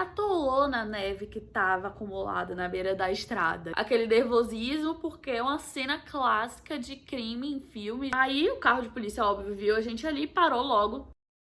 atolou na neve que tava acumulada na beira da estrada. Aquele nervosismo, porque é uma cena clássica de crime em filme. Aí o carro de polícia, óbvio, viu a gente ali e parou logo.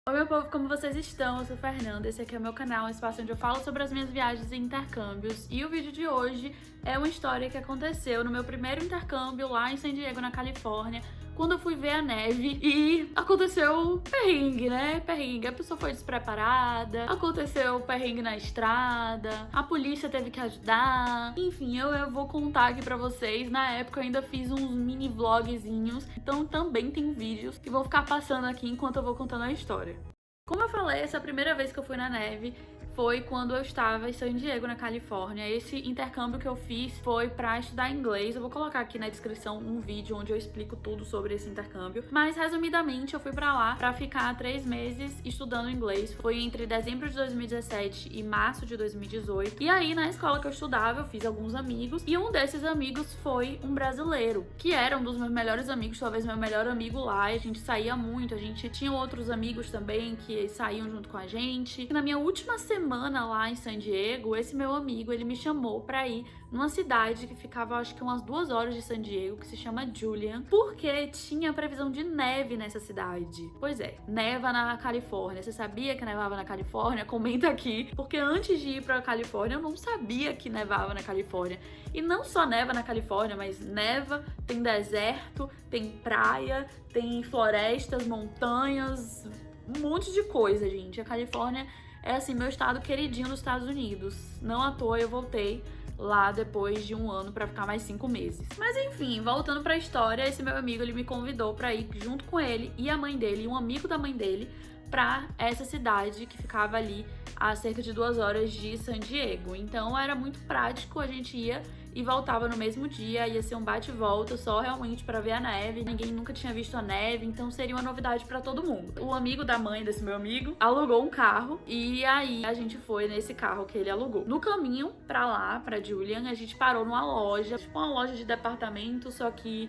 Oi meu povo, como vocês estão? Eu sou Fernanda, esse aqui é o meu canal, um espaço onde eu falo sobre as minhas viagens e intercâmbios. E o vídeo de hoje é uma história que aconteceu no meu primeiro intercâmbio lá em San Diego, na Califórnia, quando eu fui ver a neve e aconteceu perrengue, né? Perrengue. A pessoa foi despreparada, aconteceu perrengue na estrada, a polícia teve que ajudar. Enfim, eu vou contar aqui pra vocês. Na época eu ainda fiz uns mini vlogzinhos, então também tem vídeos que vão ficar passando aqui enquanto eu vou contando a história. Como eu falei, essa primeira vez que eu fui na neve foi quando eu estava em San Diego, na Califórnia. Esse intercâmbio que eu fiz foi pra estudar inglês. Eu vou colocar aqui na descrição um vídeo onde eu explico tudo sobre esse intercâmbio. Mas, resumidamente, eu fui pra lá pra ficar 3 meses estudando inglês. Foi entre dezembro de 2017 e março de 2018. E aí, na escola que eu estudava, eu fiz alguns amigos. E um desses amigos foi um brasileiro, que era um dos meus melhores amigos, talvez meu melhor amigo lá. E a gente saía muito, a gente tinha outros amigos também que saíam junto com a gente. E na minha última semana lá em San Diego, esse meu amigo, ele me chamou pra ir numa cidade que ficava, acho que umas 2 horas de San Diego, que se chama Julian, porque tinha previsão de neve nessa cidade. Pois é, neva na Califórnia. Você sabia que nevava na Califórnia? Comenta aqui, porque antes de ir pra Califórnia, eu não sabia que nevava na Califórnia. E não só neva na Califórnia, mas neva, tem deserto, tem praia, tem florestas, montanhas, um monte de coisa, gente. A Califórnia é assim, meu estado queridinho dos Estados Unidos. Não à toa eu voltei lá depois de 1 ano pra ficar mais 5 meses. Mas enfim, voltando pra história, esse meu amigo, ele me convidou pra ir junto com ele e a mãe dele, e um amigo da mãe dele, pra essa cidade que ficava ali a cerca de 2 horas de San Diego. Então era muito prático, a gente ia e voltava no mesmo dia, ia ser um bate e volta só realmente pra ver a neve. Ninguém nunca tinha visto a neve, então seria uma novidade pra todo mundo. O amigo da mãe desse meu amigo alugou um carro e aí a gente foi nesse carro que ele alugou. No caminho pra lá, pra Julian, a gente parou numa loja, tipo uma loja de departamento, só que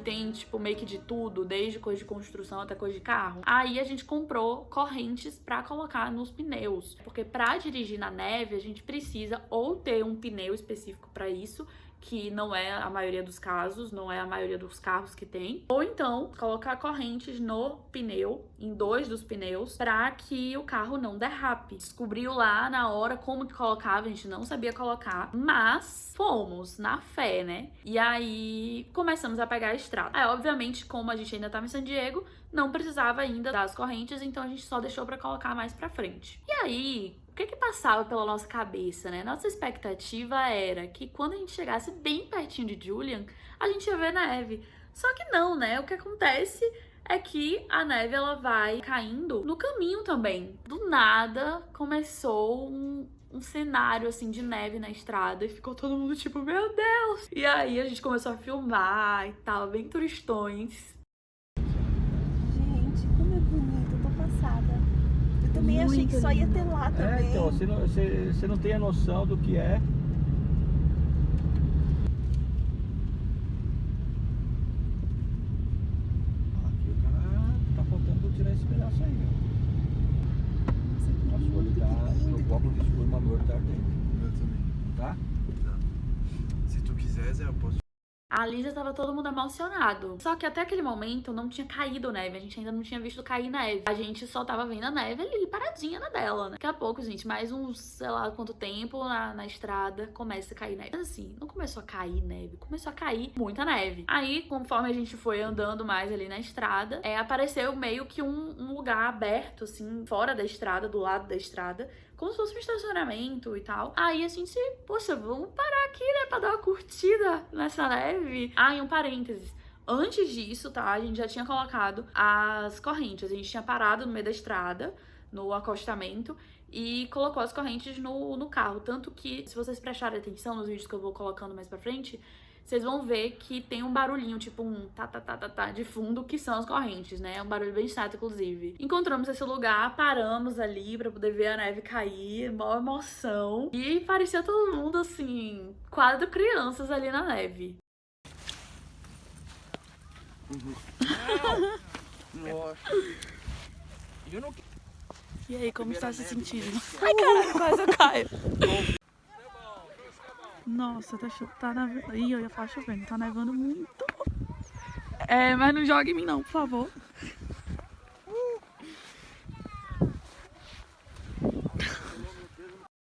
tem, tipo, meio que de tudo, desde coisa de construção até coisa de carro. Aí a gente comprou correntes pra colocar nos pneus, porque pra dirigir na neve a gente precisa ou ter um pneu específico pra isso, que não é a maioria dos casos, não é a maioria dos carros que tem, ou então colocar correntes no pneu, em 2 dos pneus, pra que o carro não derrape. Descobriu lá na hora como que colocava, a gente não sabia colocar, mas fomos na fé, né? E aí começamos a pegar a estrada. Aí, obviamente, como a gente ainda tava em San Diego, não precisava ainda das correntes, então a gente só deixou pra colocar mais pra frente. E aí, o que passava pela nossa cabeça, né? Nossa expectativa era que quando a gente chegasse bem pertinho de Julian, a gente ia ver neve. Só que não, né? O que acontece é que a neve, ela vai caindo no caminho também. Do nada, começou um cenário, assim, de neve na estrada e ficou todo mundo tipo, meu Deus! E aí a gente começou a filmar e tal, bem turistões. Gente, como é bonito, eu tô passada. Eu também achei que só ia ter lá também. Então, você não tem a noção do que é. Aqui o cara tá faltando tirar esse pedaço aí, ó. Nosso olho tá, meu óculos escuro, uma dor tá ardendo. Eu também. Tá? Tá. Se tu quiser, Zé, eu posso. Ali já tava todo mundo emocionado. Só que até aquele momento não tinha caído neve. A gente ainda não tinha visto cair neve. A gente só tava vendo a neve ali, paradinha na dela, né? Daqui a pouco, gente, mais uns, sei lá quanto tempo na estrada, começa a cair neve. Mas assim, não começou a cair neve, começou a cair muita neve. Aí, conforme a gente foi andando mais ali na estrada, apareceu meio que um lugar aberto, assim, fora da estrada, do lado da estrada, como se fosse um estacionamento e tal. Aí a gente, poxa, vamos parar aqui, né, pra dar uma curtida nessa neve. Ah, e um parênteses. Antes disso, tá, a gente já tinha colocado as correntes. A gente tinha parado no meio da estrada, no acostamento, e colocou as correntes no carro. Tanto que, se vocês prestarem atenção nos vídeos que eu vou colocando mais pra frente, vocês vão ver que tem um barulhinho, tipo um tá de fundo, que são as correntes, né? É um barulho bem chato, inclusive. Encontramos esse lugar, paramos ali pra poder ver a neve cair, maior emoção. E parecia todo mundo, assim, 4 crianças ali na neve. Nossa. Eu não. E aí, como está se sentindo? Ai, caralho, quase eu caio. Nossa, tá nevando. Ih, eu ia falar chovendo, tá nevando muito. Mas não joga em mim não, por favor.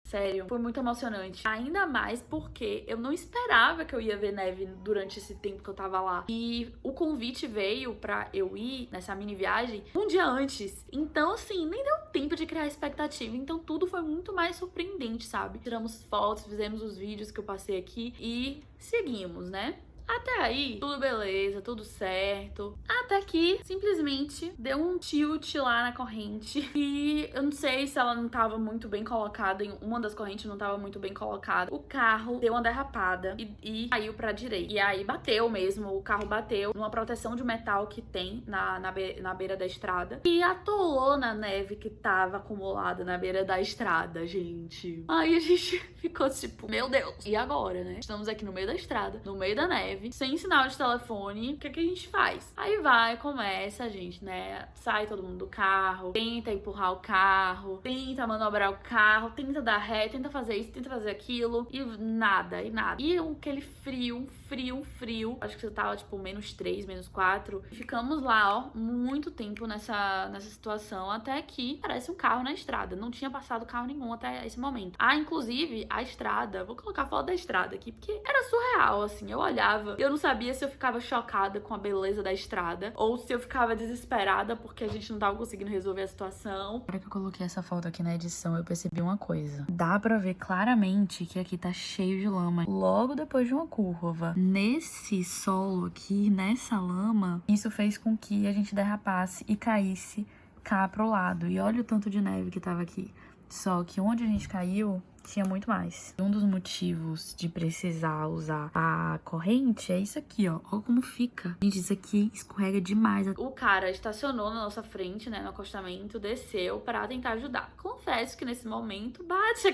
Sério, foi muito emocionante. Ainda mais porque eu não esperava que eu ia ver neve durante esse tempo que eu tava lá. E o convite veio pra eu ir nessa mini viagem um dia antes. Então, assim, nem deu tempo de criar expectativa. Então, tudo foi muito mais surpreendente, sabe? Tiramos fotos, fizemos os vídeos que eu passei aqui e seguimos, né? Até aí, tudo beleza, tudo certo. Até que, simplesmente, deu um tilt lá na corrente. E eu não sei se ela não tava muito bem colocada, uma das correntes não tava muito bem colocada. O carro deu uma derrapada e caiu pra direita. E aí bateu mesmo, o carro bateu numa proteção de metal que tem na beira da estrada. E atolou na neve que tava acumulada na beira da estrada, gente. Aí a gente ficou tipo, meu Deus, e agora, né? Estamos aqui no meio da estrada, no meio da neve, sem sinal de telefone, o que a gente faz? Aí começa a gente, né? Sai todo mundo do carro, tenta empurrar o carro, tenta manobrar o carro, tenta dar ré, tenta fazer isso, tenta fazer aquilo, e nada. E aquele frio. Acho que você tava tipo -3, -4. E ficamos lá, ó, muito tempo nessa situação, até que aparece um carro na estrada. Não tinha passado carro nenhum até esse momento. Inclusive, a estrada, vou colocar a foto da estrada aqui, porque era surreal, assim. Eu olhava, eu não sabia se eu ficava chocada com a beleza da estrada ou se eu ficava desesperada porque a gente não tava conseguindo resolver a situação. Na hora que eu coloquei essa foto aqui na edição, eu percebi uma coisa. Dá pra ver claramente que aqui tá cheio de lama logo depois de uma curva. Nesse solo aqui, nessa lama, isso fez com que a gente derrapasse e caísse cá pro lado. E olha o tanto de neve que tava aqui. Só que onde a gente caiu, tinha muito mais. Um dos motivos de precisar usar a corrente é isso aqui, ó. Olha como fica. Gente, isso aqui escorrega demais. O cara estacionou na nossa frente, né, no acostamento, desceu para tentar ajudar. Confesso que nesse momento bate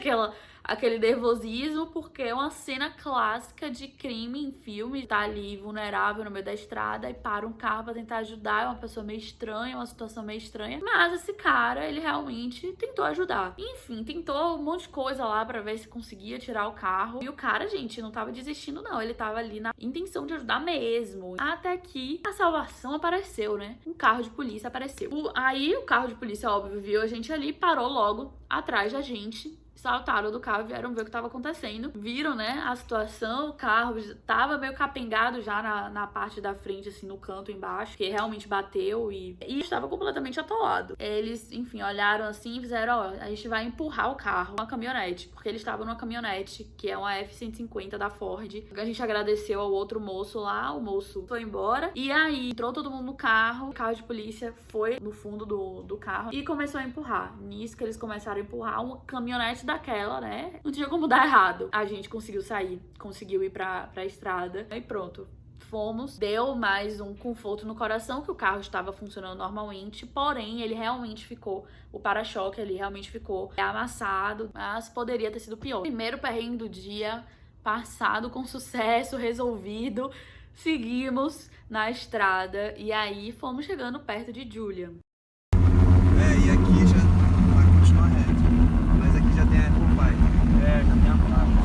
aquele nervosismo, porque é uma cena clássica de crime em filme. Tá ali vulnerável no meio da estrada e para um carro pra tentar ajudar. É uma pessoa meio estranha, uma situação meio estranha. Mas esse cara, ele realmente tentou ajudar. Enfim, tentou um monte de coisa lá pra ver se conseguia tirar o carro. E o cara, gente, não tava desistindo, não. Ele tava ali na intenção de ajudar mesmo. Até que a salvação apareceu, né? Um carro de polícia apareceu. Aí o carro de polícia, óbvio, viu a gente ali, parou logo atrás da gente. Saltaram do carro, vieram ver o que estava acontecendo. Viram, né, a situação. O carro tava meio capengado já na parte da frente, assim, no canto embaixo, que realmente bateu e estava completamente atolado. Eles, enfim, olharam assim e fizeram, ó, a gente vai empurrar o carro, uma caminhonete, porque eles estavam numa caminhonete, que é uma F-150 da Ford. A gente agradeceu ao outro moço lá, o moço foi embora. E aí, entrou todo mundo no carro, o carro de polícia foi no fundo do carro e começou a empurrar. Nisso que eles começaram a empurrar, uma caminhonete daquela, né? Não tinha como dar errado. A gente conseguiu sair, conseguiu ir pra estrada e pronto. Fomos, deu mais um conforto no coração que o carro estava funcionando normalmente, porém ele realmente ficou, o para-choque ali realmente ficou amassado, mas poderia ter sido pior. Primeiro perrengue do dia, passado com sucesso, resolvido, seguimos na estrada e aí fomos chegando perto de Julian. E aqui já vai continuar reto, mas aqui já tem a Apple Pie. Já tem a placa.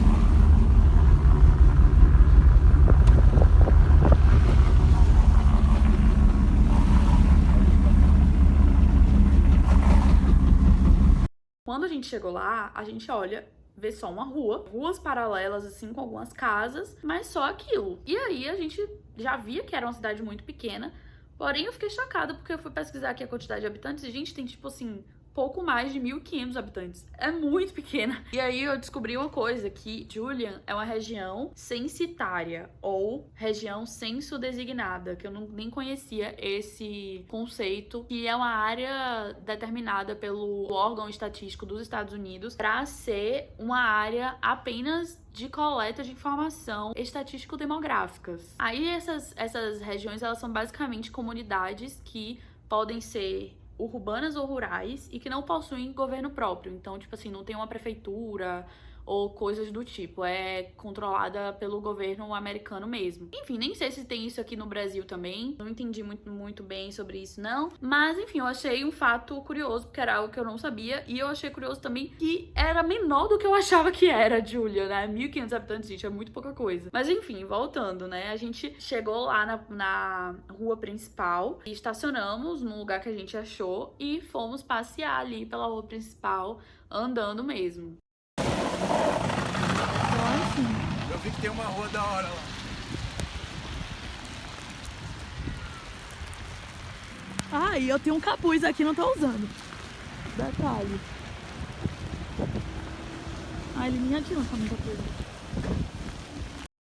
Quando a gente chegou lá, a gente olha, vê só uma rua, ruas paralelas assim com algumas casas, mas só aquilo. E aí a gente já via que era uma cidade muito pequena, porém eu fiquei chocada porque eu fui pesquisar aqui a quantidade de habitantes e, gente, tem tipo assim, pouco mais de 1.500 habitantes. É muito pequena. E aí eu descobri uma coisa, que Julian é uma região censitária, ou região censo-designada, que eu nem conhecia esse conceito, que é uma área determinada pelo órgão estatístico dos Estados Unidos para ser uma área apenas de coleta de informação estatístico-demográficas. Aí essas regiões, elas são basicamente comunidades que podem ser urbanas ou rurais e que não possuem governo próprio. Então, tipo assim, não tem uma prefeitura ou coisas do tipo. É controlada pelo governo americano mesmo. Enfim, nem sei se tem isso aqui no Brasil também. Não entendi muito bem sobre isso, não. Mas, enfim, eu achei um fato curioso, porque era algo que eu não sabia. E eu achei curioso também que era menor do que eu achava que era, Julia, né? 1.500 habitantes, gente, é muito pouca coisa. Mas, enfim, voltando, né? A gente chegou lá na rua principal e estacionamos no lugar que a gente achou e fomos passear ali pela rua principal, andando mesmo. Eu vi que tem uma rua da hora lá. Ah, e eu tenho um capuz aqui, não tô usando. Detalhe. Ah, ele nem adianta muita coisa.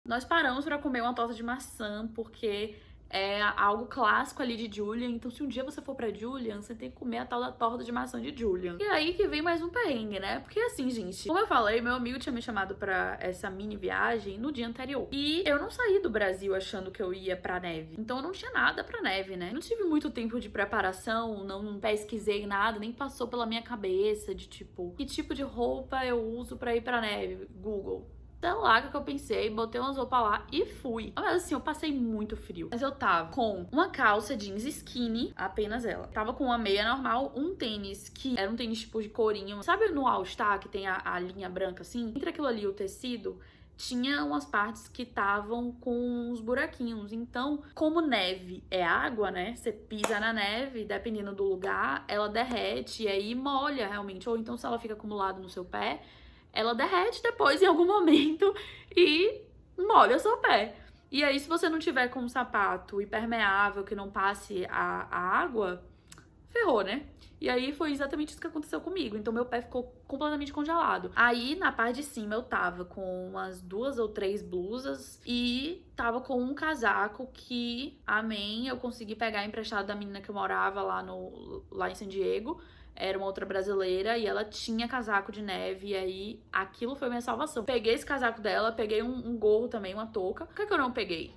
Nós paramos pra comer uma torta de maçã, porque é algo clássico ali de Julian. Então, se um dia você for pra Julian, você tem que comer a tal da torta de maçã de Julian. E aí que vem mais um perrengue, né? Porque assim, gente, como eu falei, meu amigo tinha me chamado pra essa mini viagem no dia anterior. E eu não saí do Brasil achando que eu ia pra neve. Então, eu não tinha nada pra neve, né? Não tive muito tempo de preparação, não pesquisei nada, nem passou pela minha cabeça de tipo, que tipo de roupa eu uso pra ir pra neve? Google. Sei lá o que eu pensei, botei umas roupas lá e fui. Mas assim, eu passei muito frio. Mas eu tava com uma calça jeans skinny, apenas ela. Tava com uma meia normal, um tênis que era um tênis tipo de corinho. Sabe no All Star que tem a linha branca assim? Entre aquilo ali e o tecido, tinha umas partes que estavam com uns buraquinhos. Então, como neve é água, né? Você pisa na neve, dependendo do lugar, ela derrete e aí molha realmente. Ou então se ela fica acumulada no seu pé, ela derrete depois em algum momento e molha o seu pé. E aí, se você não tiver com um sapato impermeável que não passe a água, ferrou, né? E aí foi exatamente isso que aconteceu comigo. Então meu pé ficou completamente congelado. Aí na parte de cima eu tava com umas 2 ou 3 blusas e tava com um casaco que, amém, eu consegui pegar emprestado da menina que eu morava lá em San Diego. Era uma outra brasileira e ela tinha casaco de neve e aí aquilo foi minha salvação. Peguei esse casaco dela, peguei um gorro também, uma touca. O que é que eu não peguei?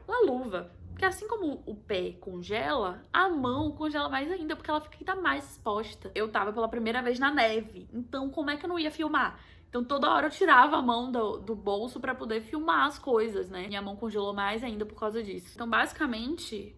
Uma luva. Porque assim como o pé congela, a mão congela mais ainda, porque ela fica ainda mais exposta. Eu tava pela primeira vez na neve, então como é que eu não ia filmar? Então toda hora eu tirava a mão do bolso pra poder filmar as coisas, né? Minha mão congelou mais ainda por causa disso. Então basicamente,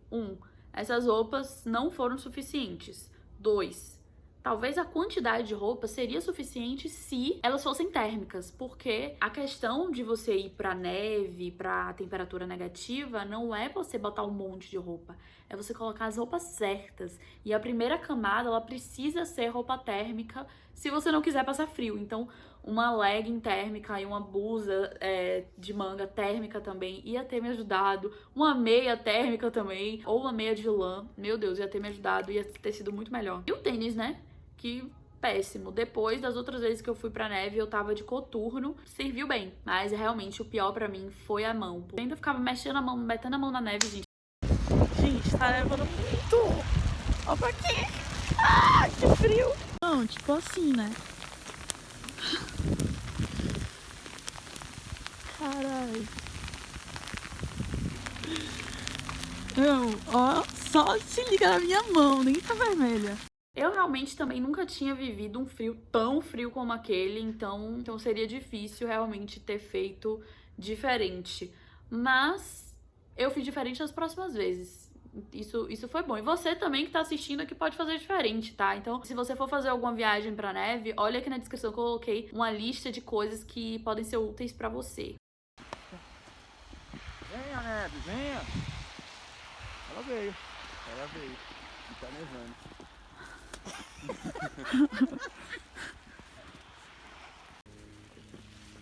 essas roupas não foram suficientes. 2, talvez a quantidade de roupa seria suficiente se elas fossem térmicas, porque a questão de você ir pra neve, pra temperatura negativa, não é você botar um monte de roupa, é você colocar as roupas certas. E a primeira camada, ela precisa ser roupa térmica se você não quiser passar frio. Então, uma legging térmica e uma blusa de manga térmica também ia ter me ajudado. Uma meia térmica também, ou uma meia de lã, meu Deus, ia ter me ajudado, ia ter sido muito melhor. E o tênis, né? Que péssimo. Depois das outras vezes que eu fui pra neve, eu tava de coturno, serviu bem. Mas realmente o pior pra mim foi a mão. Eu ainda ficava mexendo a mão, metendo a mão na neve, gente. Gente, tá levando muito. Ó pra quê? Ah, que frio. Não, tipo assim, né? Caralho. Ó, só se liga na minha mão, nem tá vermelha. Eu realmente também nunca tinha vivido um frio tão frio como aquele, então seria difícil realmente ter feito diferente. Mas eu fiz diferente nas próximas vezes. Isso foi bom. E você também que tá assistindo aqui pode fazer diferente, tá? Então, se você for fazer alguma viagem pra neve, olha aqui na descrição que eu coloquei uma lista de coisas que podem ser úteis pra você. Venha, neve, venha. Ela veio. E tá nevando.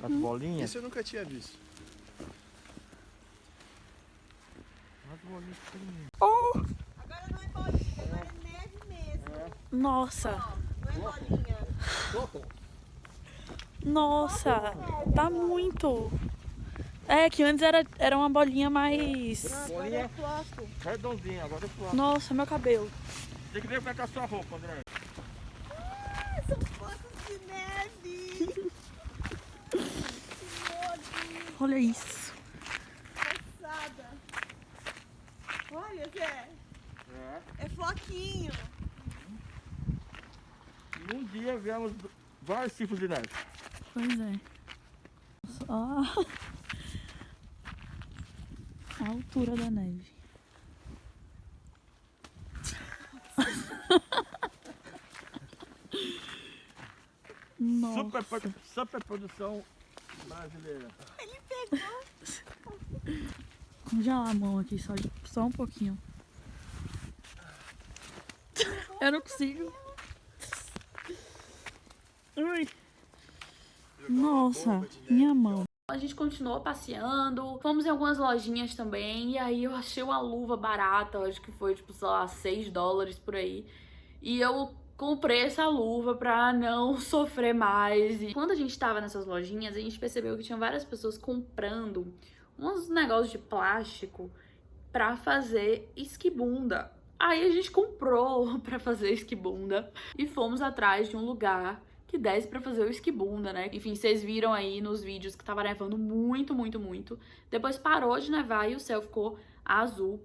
As bolinhas? Isso eu nunca tinha visto. As bolinhas pequenininhas. Agora não é bolinha, agora é neve mesmo. Nossa. Não é bolinha. Nossa, tá muito. É, que antes era uma bolinha mais... Bolinha redondinha, agora é plástico. Nossa, meu cabelo. Tem que ver como é que é a sua roupa, André. São fotos de neve. Olha isso. Passada. Olha, Zé. É floquinho. Num dia vemos vários tipos de neve. Pois é. Só a altura da neve. Nossa. Super produção brasileira. Congelar a mão aqui, só um pouquinho. Eu não consigo. Ui. Nossa, minha mão. A gente continuou passeando, fomos em algumas lojinhas também, e aí eu achei uma luva barata, eu acho que foi tipo, sei lá, $6 por aí. E eu comprei essa luva pra não sofrer mais. E quando a gente tava nessas lojinhas, a gente percebeu que tinha várias pessoas comprando uns negócios de plástico pra fazer esquibunda. Aí a gente comprou pra fazer esquibunda e fomos atrás de um lugar que desse pra fazer o esquibunda, né? Enfim, vocês viram aí nos vídeos que tava nevando muito, muito, muito. Depois parou de nevar e o céu ficou azul.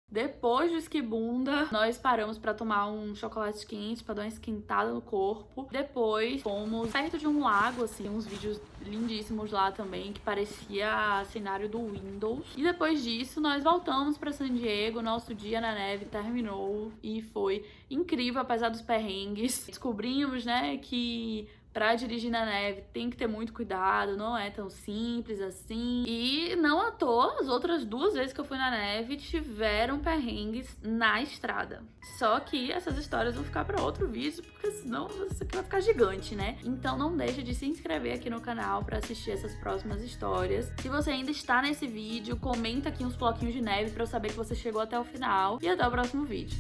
Depois do esquibunda, nós paramos pra tomar um chocolate quente, pra dar uma esquentada no corpo. Depois fomos perto de um lago, assim, uns vídeos lindíssimos lá também, que parecia cenário do Windows. E depois disso, nós voltamos pra San Diego. Nosso dia na neve terminou e foi incrível, apesar dos perrengues. Descobrimos, né, que pra dirigir na neve tem que ter muito cuidado, não é tão simples assim. E não à toa, as outras 2 vezes que eu fui na neve tiveram perrengues na estrada. Só que essas histórias vão ficar pra outro vídeo, porque senão isso aqui vai ficar gigante, né? Então não deixe de se inscrever aqui no canal pra assistir essas próximas histórias. Se você ainda está nesse vídeo, comenta aqui uns floquinhos de neve pra eu saber que você chegou até o final. E até o próximo vídeo.